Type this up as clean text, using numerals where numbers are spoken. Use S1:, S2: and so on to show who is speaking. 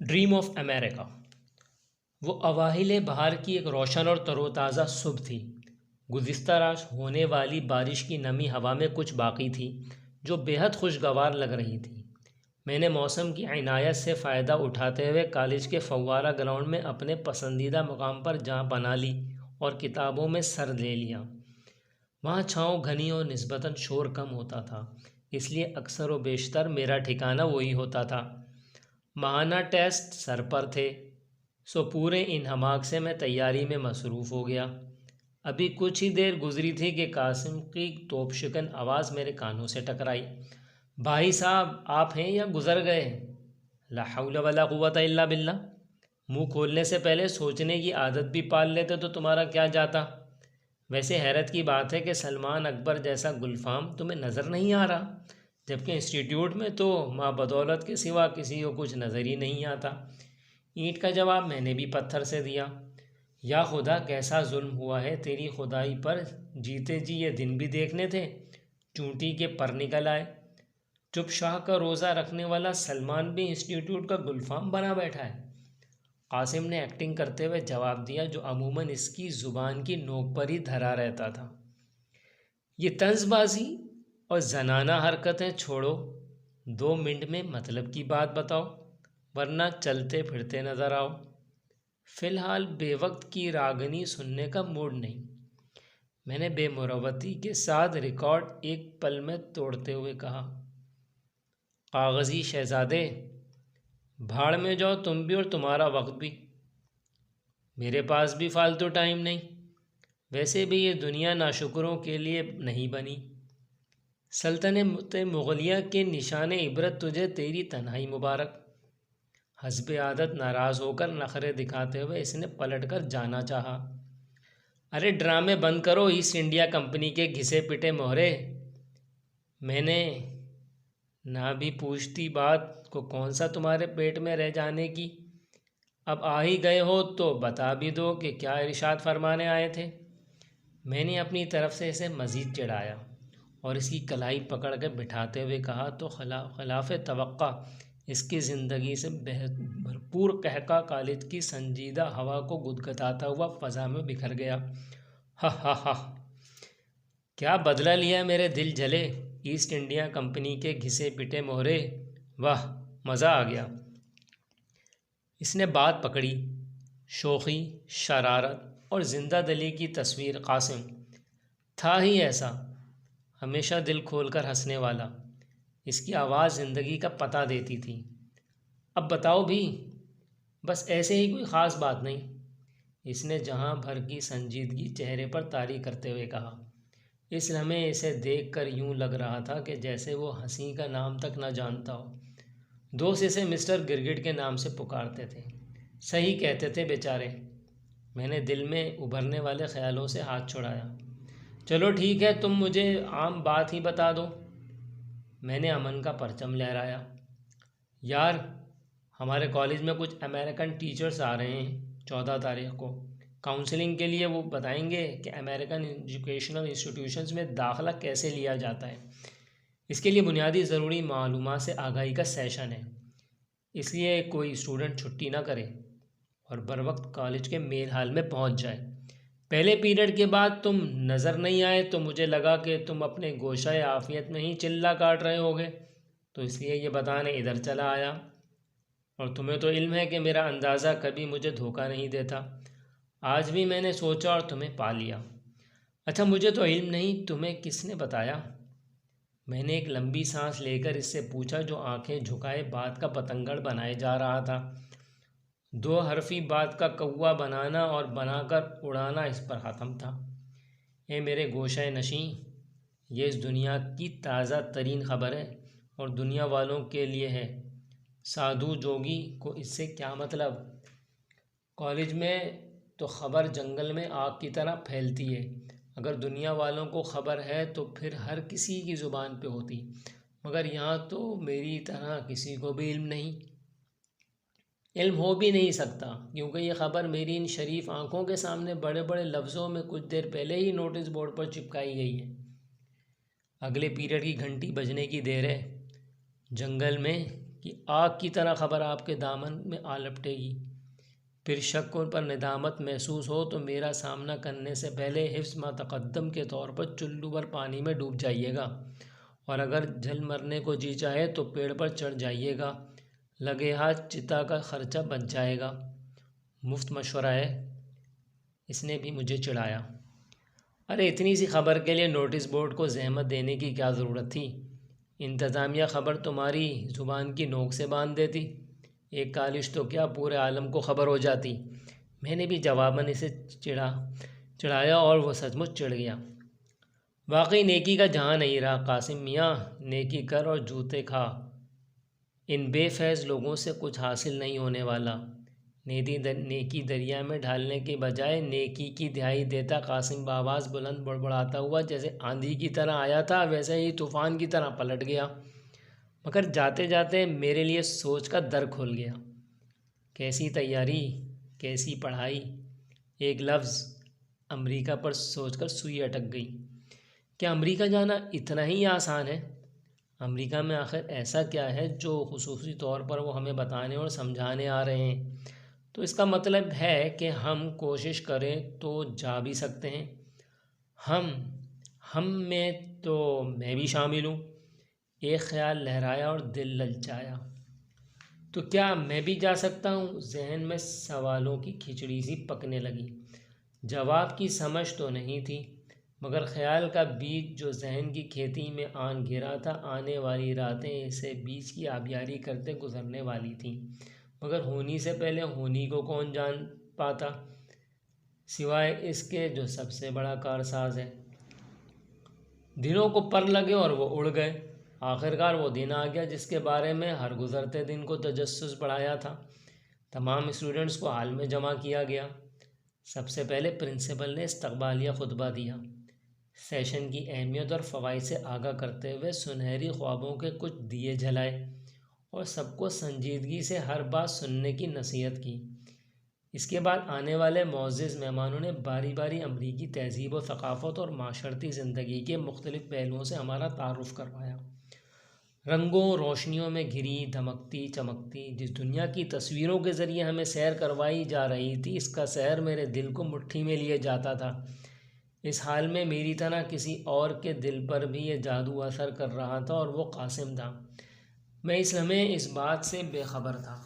S1: Dream of America. وہ اواہل بہار کی ایک روشن اور تر و تازہ صبح تھی۔ گزشتہ رات ہونے والی بارش کی نمی ہوا میں کچھ باقی تھی جو بے حد خوشگوار لگ رہی تھی۔ میں نے موسم کی عنایت سے فائدہ اٹھاتے ہوئے کالج کے فوارہ گراؤنڈ میں اپنے پسندیدہ مقام پر جا بنا لی اور کتابوں میں سر لے لیا۔ وہاں چھاؤں گھنی اور نسبتاً شور کم ہوتا تھا، اس لیے اکثر و بیشتر میرا ٹھکانہ وہی ہوتا تھا۔ ماہانہ ٹیسٹ سر پر تھے، سو پورے انہماک سے میں تیاری میں مصروف ہو گیا۔ ابھی کچھ ہی دیر گزری تھی کہ قاسم کی توپ شکن آواز میرے کانوں سے ٹکرائی۔ بھائی صاحب، آپ ہیں یا گزر گئے؟ لا حول ولا قوت الا باللہ۔ منہ کھولنے سے پہلے سوچنے کی عادت بھی پال لیتے تو تمہارا کیا جاتا۔ ویسے حیرت کی بات ہے کہ سلمان اکبر جیسا گلفام تمہیں نظر نہیں آ رہا، جبکہ انسٹیٹیوٹ میں تو ماں بدولت کے سوا کسی کو کچھ نظر ہی نہیں آتا۔ اینٹ کا جواب میں نے بھی پتھر سے دیا۔ یا خدا، کیسا ظلم ہوا ہے تیری خدائی پر، جیتے جی یہ دن بھی دیکھنے تھے۔ چونٹی کے پر نکل آئے۔ چپ شاہ کا روزہ رکھنے والا سلمان بھی انسٹیٹیوٹ کا گلفام بنا بیٹھا ہے۔ قاسم نے ایکٹنگ کرتے ہوئے جواب دیا، جو عموماً اس کی زبان کی نوک پر ہی دھرا رہتا تھا۔ یہ طنز بازی اور زنانہ حرکتیں چھوڑو، 2 منٹ میں مطلب کی بات بتاؤ، ورنہ چلتے پھرتے نظر آؤ۔ فی الحال بے وقت کی راگنی سننے کا موڈ نہیں، میں نے بے مروتی کے ساتھ ریکارڈ ایک پل میں توڑتے ہوئے کہا۔ کاغذی شہزادے، بھاڑ میں جاؤ تم بھی اور تمہارا وقت بھی، میرے پاس بھی فالتو ٹائم نہیں۔ ویسے بھی یہ دنیا ناشکروں کے لیے نہیں بنی۔ سلطنت مغلیہ کے نشان عبرت تجھے تیری تنہائی مبارک۔ حسب عادت ناراض ہو کر نخرے دکھاتے ہوئے اس نے پلٹ کر جانا چاہا۔ ارے ڈرامے بند کرو ایسٹ انڈیا کمپنی کے گھسے پٹے مہرے۔ میں نے نہ بھی پوچھتی بات کو کون سا تمہارے پیٹ میں رہ جانے کی، اب آ ہی گئے ہو تو بتا بھی دو کہ کیا ارشاد فرمانے آئے تھے۔ میں نے اپنی طرف سے اسے مزید چڑھایا اور اس کی کلائی پکڑ کے بٹھاتے ہوئے کہا تو خلاف توقع اس کی زندگی سے بھرپور قہقہ کالج کی سنجیدہ ہوا کو گدگداتا ہوا فضا میں بکھر گیا۔ ہا ہا ہا، کیا بدلہ لیا میرے دل جلے ایسٹ انڈیا کمپنی کے گھسے پٹے مہرے، واہ مزہ آ گیا۔ اس نے بات پکڑی۔ شوخی، شرارت اور زندہ دلی کی تصویر۔ قاسم تھا ہی ایسا، ہمیشہ دل کھول کر ہنسنے والا۔ اس کی آواز زندگی کا پتہ دیتی تھی۔ اب بتاؤ بھی، بس ایسے ہی، کوئی خاص بات نہیں، اس نے جہاں بھر کی سنجیدگی چہرے پر طاری کرتے ہوئے کہا۔ اس لمحے اسے دیکھ کر یوں لگ رہا تھا کہ جیسے وہ ہنسی کا نام تک نہ جانتا ہو۔ دوست اسے مسٹر گرگٹ کے نام سے پکارتے تھے۔ صحیح کہتے تھے بیچارے۔ میں نے دل میں ابھرنے والے خیالوں سے ہاتھ چھڑایا۔ چلو ٹھیک ہے، تم مجھے عام بات ہی بتا دو۔ میں نے امن کا پرچم لہرایا۔ یار، ہمارے کالج میں کچھ امریکن ٹیچرز آ رہے ہیں 14 تاریخ کو، کاؤنسلنگ کے لیے۔ وہ بتائیں گے کہ امریکن ایجوکیشنل انسٹیٹیوشنز میں داخلہ کیسے لیا جاتا ہے۔ اس کے لیے بنیادی ضروری معلومات سے آگاہی کا سیشن ہے، اس لیے کوئی اسٹوڈنٹ چھٹی نہ کرے اور بروقت کالج کے میل ہال میں پہنچ جائے۔ پہلے پیریڈ کے بعد تم نظر نہیں آئے تو مجھے لگا کہ تم اپنے گوشہ عافیت میں ہی چلہ کاٹ رہے ہوگے، تو اس لیے یہ بتانے ادھر چلا آیا۔ اور تمہیں تو علم ہے کہ میرا اندازہ کبھی مجھے دھوکہ نہیں دیتا۔ آج بھی میں نے سوچا اور تمہیں پا لیا۔ اچھا، مجھے تو علم نہیں، تمہیں کس نے بتایا؟ میں نے ایک لمبی سانس لے کر اس سے پوچھا، جو آنکھیں جھکائے بات کا پتنگڑ بنائے جا رہا تھا۔ 2 حرفی بات کا کوّا بنانا اور بنا کر اڑانا اس پر ختم تھا۔ اے میرے گوشہ نشیں، یہ اس دنیا کی تازہ ترین خبر ہے اور دنیا والوں کے لیے ہے۔ سادھو جوگی کو اس سے کیا مطلب؟ کالج میں تو خبر جنگل میں آگ کی طرح پھیلتی ہے۔ اگر دنیا والوں کو خبر ہے تو پھر ہر کسی کی زبان پہ ہوتی، مگر یہاں تو میری طرح کسی کو بھی علم نہیں، علم ہو بھی نہیں سکتا، کیونکہ یہ خبر میری ان شریف آنکھوں کے سامنے بڑے بڑے لفظوں میں کچھ دیر پہلے ہی نوٹس بورڈ پر چپکائی گئی ہے۔ اگلے پیریڈ کی گھنٹی بجنے کی دیر ہے۔ جنگل میں کہ آگ کی طرح خبر آپ کے دامن میں آ لپٹے گی۔ پھر شک پر ندامت محسوس ہو تو میرا سامنا کرنے سے پہلے حفظ ما تقدم کے طور پر چلو بھر پانی میں ڈوب جائیے گا، اور اگر جل مرنے کو جی چاہے تو پیڑ پر چڑھ جائیے گا، لگے ہاتھ چتا کا خرچہ بچ جائے گا۔ مفت مشورہ ہے، اس نے بھی مجھے چڑھایا۔ ارے اتنی سی خبر کے لیے نوٹس بورڈ کو زحمت دینے کی کیا ضرورت تھی؟ انتظامیہ خبر تمہاری زبان کی نوک سے باندھ دیتی، ایک کالش تو کیا پورے عالم کو خبر ہو جاتی۔ میں نے بھی جواباً اسے چڑھایا اور وہ سچ مچ چڑھ گیا۔ واقعی نیکی کا جہاں نہیں رہا قاسم میاں، نیکی کر اور جوتے کھا، ان بے فیض لوگوں سے کچھ حاصل نہیں ہونے والا۔ نیکی دریا میں ڈھالنے کے بجائے نیکی کی دہائی دیتا قاسم بآواز بلند بڑبڑاتا ہوا جیسے آندھی کی طرح آیا تھا ویسے ہی طوفان کی طرح پلٹ گیا، مگر جاتے جاتے میرے لیے سوچ کا در کھل گیا۔ کیسی تیاری، کیسی پڑھائی، ایک لفظ امریکہ پر سوچ کر سوئی اٹک گئی۔ کیا امریکہ جانا اتنا ہی آسان ہے؟ امریکہ میں آخر ایسا کیا ہے جو خصوصی طور پر وہ ہمیں بتانے اور سمجھانے آ رہے ہیں؟ تو اس کا مطلب ہے کہ ہم کوشش کریں تو جا بھی سکتے ہیں۔ ہم میں تو میں بھی شامل ہوں، ایک خیال لہرایا اور دل للچایا۔ تو کیا میں بھی جا سکتا ہوں؟ ذہن میں سوالوں کی کھچڑی سی پکنے لگی۔ جواب کی سمجھ تو نہیں تھی، مگر خیال کا بیج جو ذہن کی کھیتی میں آن گرا تھا، آنے والی راتیں اسے بیج کی آبیاری کرتے گزرنے والی تھیں، مگر ہونی سے پہلے ہونی کو کون جان پاتا سوائے اس کے جو سب سے بڑا کارساز ہے۔ دنوں کو پر لگے اور وہ اڑ گئے۔ آخرکار وہ دن آ گیا جس کے بارے میں ہر گزرتے دن کو تجسس بڑھایا تھا۔ تمام اسٹوڈنٹس کو ہال میں جمع کیا گیا۔ سب سے پہلے پرنسپل نے استقبالیہ خطبہ دیا، سیشن کی اہمیت اور فوائد سے آگاہ کرتے ہوئے سنہری خوابوں کے کچھ دیے جلائے اور سب کو سنجیدگی سے ہر بات سننے کی نصیحت کی۔ اس کے بعد آنے والے معزز مہمانوں نے باری باری امریکی تہذیب و ثقافت اور معاشرتی زندگی کے مختلف پہلوؤں سے ہمارا تعارف کروایا۔ رنگوں روشنیوں میں گھری دھمکتی چمکتی جس دنیا کی تصویروں کے ذریعے ہمیں سیر کروائی جا رہی تھی، اس کا سحر میرے دل کو مٹھی میں لیے جاتا تھا۔ اس حال میں میری طرح کسی اور کے دل پر بھی یہ جادو اثر کر رہا تھا اور وہ قاسم تھا۔ میں اس لمحے اس بات سے بے خبر تھا